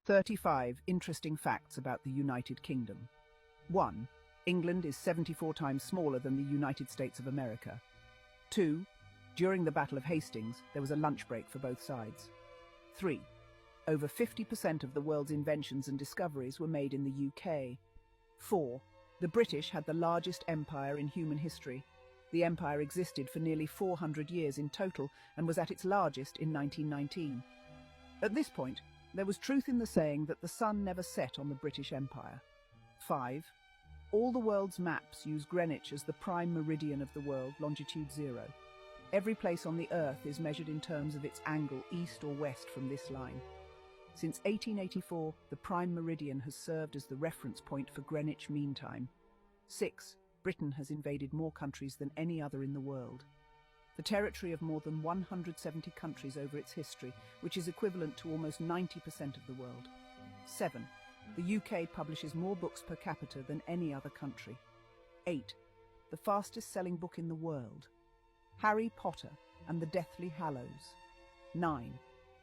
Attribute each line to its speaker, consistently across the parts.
Speaker 1: 35 interesting facts about the United Kingdom. 1. England is 74 times smaller than the United States of America. 2. During the Battle of Hastings, there was a lunch break for both sides. 3. Over 50% of the world's inventions and discoveries were made in the UK. 4. The British had the largest empire in human history. The empire existed for nearly 400 years in total and was at its largest in 1919. At this point, there was truth in the saying that the sun never set on the British Empire. 5. All the world's maps use Greenwich as the prime meridian of the world, longitude 0. Every place on the Earth is measured in terms of its angle east or west from this line. Since 1884, the prime meridian has served as the reference point for Greenwich Mean Time. 6. Britain has invaded more countries than any other in the world. The territory of more than 170 countries over its history, which is equivalent to almost 90% of the world. 7. The UK publishes more books per capita than any other country. 8. The fastest-selling book in the world. Harry Potter and the Deathly Hallows. 9.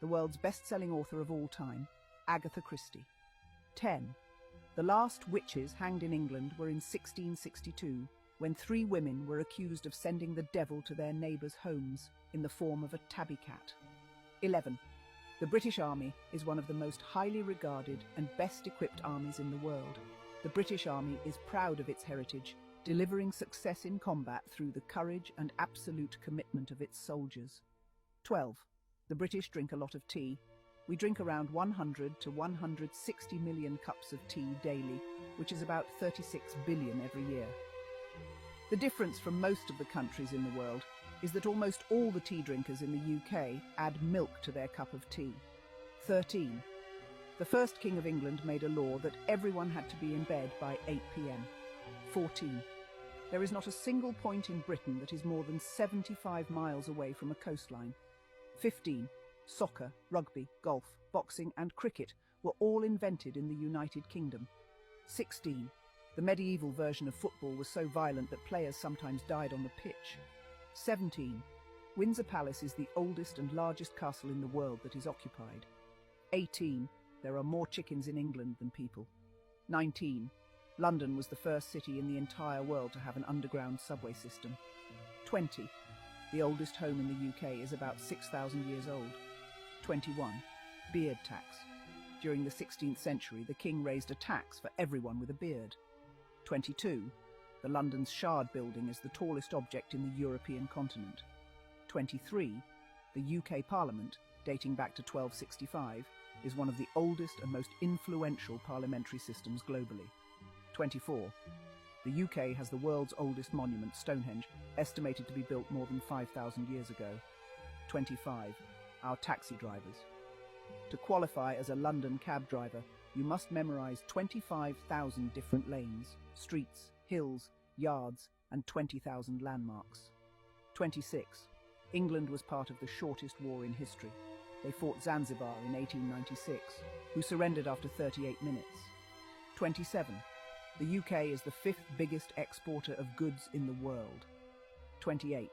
Speaker 1: The world's best-selling author of all time, Agatha Christie. 10. The last witches hanged in England were in 1662, when 3 women were accused of sending the devil to their neighbours' homes in the form of a tabby cat. 11. The British Army is one of the most highly regarded and best-equipped armies in the world. The British Army is proud of its heritage, delivering success in combat through the courage and absolute commitment of its soldiers. 12. The British drink a lot of tea. We drink around 100 to 160 million cups of tea daily, which is about 36 billion every year. The difference from most of the countries in the world is that almost all the tea drinkers in the UK add milk to their cup of tea. 13. The first King of England made a law that everyone had to be in bed by 8 p.m. 14. There is not a single point in Britain that is more than 75 miles away from a coastline. 15. Soccer, rugby, golf, boxing and cricket were all invented in the United Kingdom. 16. The medieval version of football was so violent that players sometimes died on the pitch. 17. Windsor Palace is the oldest and largest castle in the world that is occupied. 18. There are more chickens in England than people. 19. London was the first city in the entire world to have an underground subway system. 20. The oldest home in the UK is about 6,000 years old. 21. Beard tax. During the 16th century, the king raised a tax for everyone with a beard. 22. The London's Shard building is the tallest object in the European continent. 23. The UK Parliament, dating back to 1265, is one of the oldest and most influential parliamentary systems globally. 24. The UK has the world's oldest monument, Stonehenge, estimated to be built more than 5,000 years ago. 25. Our taxi drivers. To qualify as a London cab driver, you must memorize 25,000 different lanes, streets, hills, yards, and 20,000 landmarks. 26. England was part of the shortest war in history. They fought Zanzibar in 1896, who surrendered after 38 minutes. 27. The UK is the 5th biggest exporter of goods in the world. 28.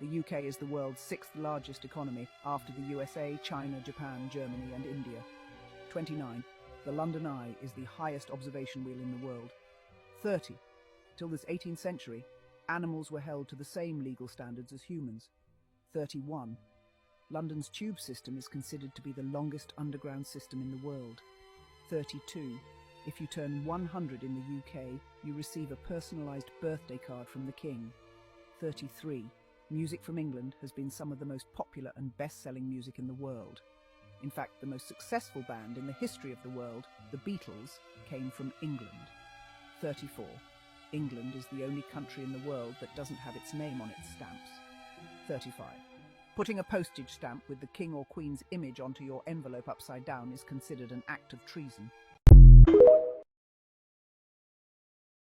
Speaker 1: The UK is the world's 6th largest economy after the USA, China, Japan, Germany, and India. 29. The London Eye is the highest observation wheel in the world. 30. Till this 18th century, animals were held to the same legal standards as humans. 31. London's tube system is considered to be the longest underground system in the world. 32. If you turn 100 in the UK, you receive a personalised birthday card from the King. 33. Music from England has been some of the most popular and best-selling music in the world. In fact, the most successful band in the history of the world, the Beatles, came from England. 34. England is the only country in the world that doesn't have its name on its stamps. 35. Putting a postage stamp with the King or Queen's image onto your envelope upside down is considered an act of treason.